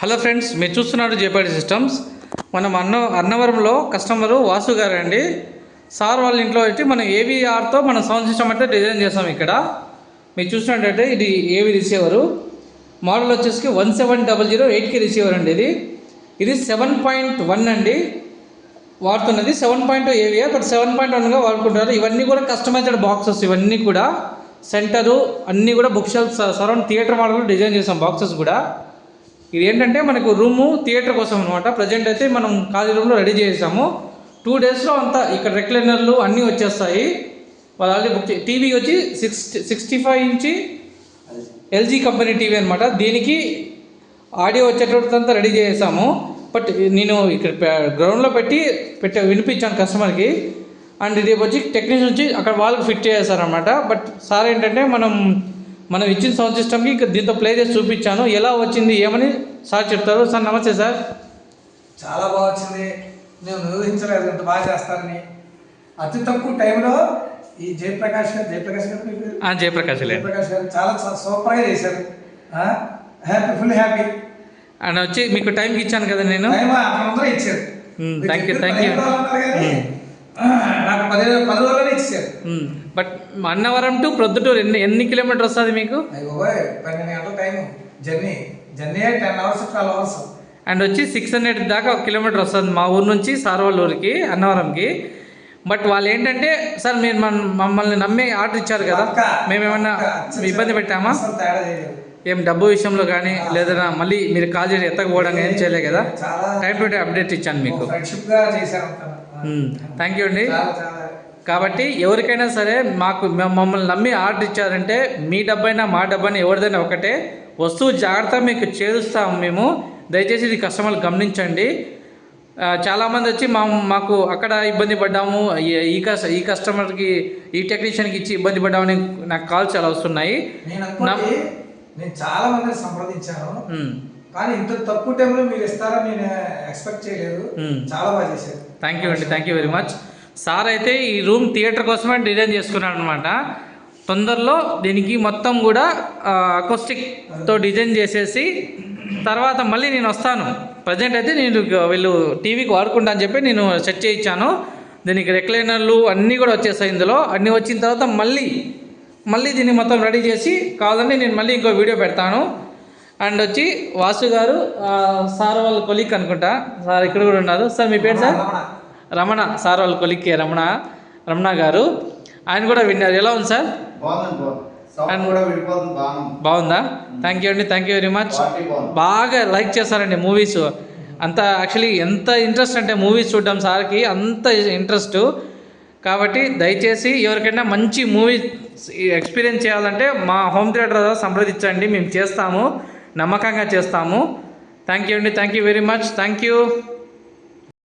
Hello friends, మీరు చూస్తున్నారు జేపీటీ systems. మనం అన్నవరంలో కస్టమరు వాసు గారు అండి. సార్ వాళ్ళ ఇంట్లో అయితే మనం ఏవిఆర్తో మనం సౌండ్ సిస్టమ్ అయితే డిజైన్ చేస్తాం. ఇక్కడ మీరు చూసినట్టయితే ఇది ఏవి రిసీవరు మోడల్ వచ్చేసి 17008 8K రిసీవర్ అండి. ఇది 7.1 అండి వాడుతున్నది. 7.2 ఏవిఆర్, బట్ 7.1గా వాడుకుంటారు. ఇవన్నీ కూడా కస్టమైజ్డ్ బాక్సెస్, ఇవన్నీ కూడా సెంటరు అన్నీ కూడా బుక్ షెల్ఫ్ సరౌండ్ థియేటర్ మోడల్లో డిజైన్ చేసాం బాక్సెస్ కూడా. ఇది ఏంటంటే మనకు రూము థియేటర్ కోసం అనమాట. ప్రజెంట్ అయితే మనం ఖాళీ రూమ్లో రెడీ చేసాము. 2 డేస్లో అంతా ఇక్కడ రెక్లైనర్లు అన్నీ వచ్చేస్తాయి. వాళ్ళు ఆల్రెడీ బుక్ టీవీ వచ్చి 65 ఇంచి ఎల్జీ కంపెనీ టీవీ అనమాట. దీనికి ఆడియో వచ్చేటంతా రెడీ చేసాము. బట్ నేను ఇక్కడ గ్రౌండ్లో వినిపించాను కస్టమర్కి. అండ్ ఇది వచ్చి టెక్నీషియన్ వచ్చి అక్కడ వాళ్ళకి ఫిట్ చేశారనమాట. బట్ సార్ ఏంటంటే మనం ఇచ్చిన సౌండ్ సిస్టమ్కి ఇక్కడ దీంతో ప్లే చేసి చూపించాను. ఎలా వచ్చింది ఏమని సార్ చెప్తారు. సార్ నమస్తే సార్. చాలా బాగా వచ్చింది. నేను ఊహించలేదు ఇంత బాగా చేస్తారని. అతి తక్కువ టైంలో ఈ జయప్రకాష్ గారు చాలా సూపర్గా చేశారు. Full happy. అండ్ వచ్చి మీకు టైంకి ఇచ్చాను కదా నేను. ఇచ్చారు. Thank you. నాకు 10 రోజుల్లోనే ఇచ్చారు. బట్ అన్నవరం టు ప్రొద్దుటూరు ఎన్ని కిలోమీటర్ వస్తుంది మీకు? 12 గంటల time journey 10 hours 12 hours. And వచ్చి 600 దాకా 1 కిలోమీటర్ వస్తుంది మా ఊరు నుంచి సార్ వాళ్ళ ఊరికి అన్నవరంకి. బట్ వాళ్ళు ఏంటంటే సార్ మీరు మమ్మల్ని నమ్మి ఆర్డర్ ఇచ్చారు కదా, మేమేమన్నా ఇబ్బంది పెట్టామా? ఏం డబ్బు విషయంలో కానీ లేదా మళ్ళీ మీరు కాల్ చేసి ఎత్తకపోవడం ఏం చేయలేదు కదా. టైం టు టైం అప్డేట్ ఇచ్చాను మీకు. థ్యాంక్ యూ అండి. కాబట్టి ఎవరికైనా సరే మమ్మల్ని నమ్మి ఆర్డర్ ఇచ్చారంటే మీ డబ్బైనా మా డబ్బైనా ఎవరిదైనా ఒకటే. వస్తువు జాగ్రత్త మీకు చేరుస్తాము మేము. దయచేసి ఇది కస్టమర్లు గమనించండి. చాలామంది వచ్చి మాకు అక్కడ ఇబ్బంది పడ్డాము, ఈ కస్టమర్కి ఈ టెక్నీషియన్కి ఇచ్చి ఇబ్బంది పడ్డామని నాకు కాల్స్ చాలా వస్తున్నాయి. నేను చాలా మందిని సంప్రదించాను, కానీ ఇంత తక్కువ టైంలో మీరు ఇస్తారని నేను ఎక్స్పెక్ట్ చేయలేదు. చాలా బాగా చేశారు. థ్యాంక్ యూ అండి. Thank you very much. Sir అయితే ఈ రూమ్ థియేటర్ కోసమే డిజైన్ చేసుకున్నాడు అనమాట. తొందరలో దీనికి మొత్తం కూడా అకోస్టిక్తో డిజైన్ చేసేసి తర్వాత మళ్ళీ నేను వస్తాను. ప్రజెంట్ అయితే నేను వీళ్ళు టీవీకి వాడుకుంటా అని చెప్పి నేను సెట్ చేయించాను. దీనికి రెక్లైనర్లు అన్నీ కూడా వచ్చేసాయి. ఇందులో అన్నీ వచ్చిన తర్వాత మళ్ళీ దీన్ని మొత్తం రెడీ చేసి కావాలంటే నేను మళ్ళీ ఇంకో వీడియో పెడతాను. అండ్ వచ్చి వాసు గారు సార్ వాళ్ళ కొలీగ్ అనుకుంటా. సార్ ఇక్కడ కూడా ఉన్నారు. సార్ మీ పేరు? సార్ రమణ. సార్ వాళ్ళ కొలీగ్కే రమణ గారు. ఆయన కూడా విన్నారు. ఎలా ఉంది సార్? బాగుందా? థ్యాంక్ యూ అండి. Thank you very much. బాగా లైక్ చేస్తారండి మూవీస్ అంతా. యాక్చువల్లీ ఎంత ఇంట్రెస్ట్ అంటే మూవీస్ చూడడం సార్కి అంత ఇంట్రెస్ట్. కాబట్టి దయచేసి ఎవరికైనా మంచి మూవీ ఎక్స్పీరియన్స్ చేయాలంటే మా హోమ్ థియేటర్ సంప్రదించండి. మేము చేస్తాము, నమ్మకంగా చేస్తాము. థ్యాంక్ యూ అండి. Thank you very much. Thank you.